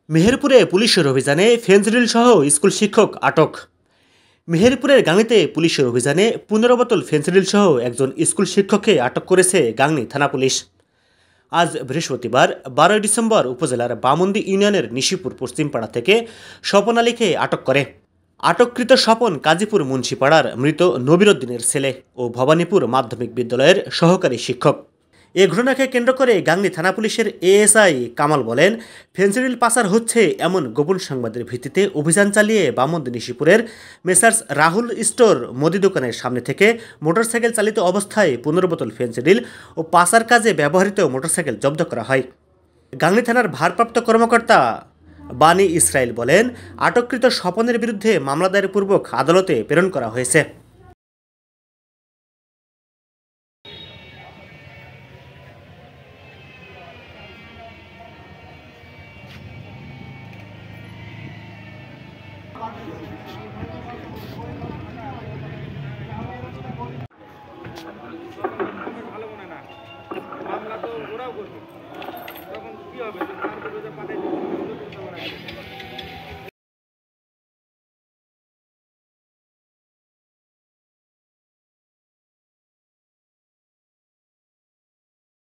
মেহেরপুরে পুলিশের অভিযানে ফেনজিডিল সহ স্কুল শিক্ষক আটক। মেহেরপুরের গাংনীতে পুলিশের অভিযানে 15 বোতল ফেনজিডিল সহ একজন স্কুল শিক্ষককে আটক করেছে গাংনী থানা পুলিশ। আজ বৃহস্পতিবার 12 ডিসেম্বর উপজেলার বামন্দি ইউনিয়নের নিশিপুর পশ্চিমপাড়া থেকে স্বপন আলীকে আটক করে। আটককৃত স্বপন কাজীপুর মুন্সিপাড়ার মৃত নবিরুদ্দিনের ছেলে ও ভবানীপুর মাধ্যমিক বিদ্যালয়ের সহকারী শিক্ষক। এ ঘটনাকে কেন্দ্র করে গাংনী থানা পুলিশের এএসআই কামাল বলেন, ফেনজিডিল পাচার হচ্ছে এমন গোপন সংবাদের ভিত্তিতে অভিযান চালিয়ে বামন্দি নিশিপুরের মেসার্স রাহুল স্টোর মুদি দোকানের সামনে থেকে মোটরসাইকেল চালিত অবস্থায় 15 বোতল ফেনজিডিল ও পাচার কাজে ব্যবহৃত মোটরসাইকেল জব্দ করা হয়। গাংনী থানার ভারপ্রাপ্ত কর্মকর্তা বানী ইসরাইল বলেন, আটককৃত স্বপনের বিরুদ্ধে মামলা দায়েরপূর্বক আদালতে প্রেরণ করা হয়েছে। ভালো মনে না মামলা তো ওরাও করবে তখন কি হবে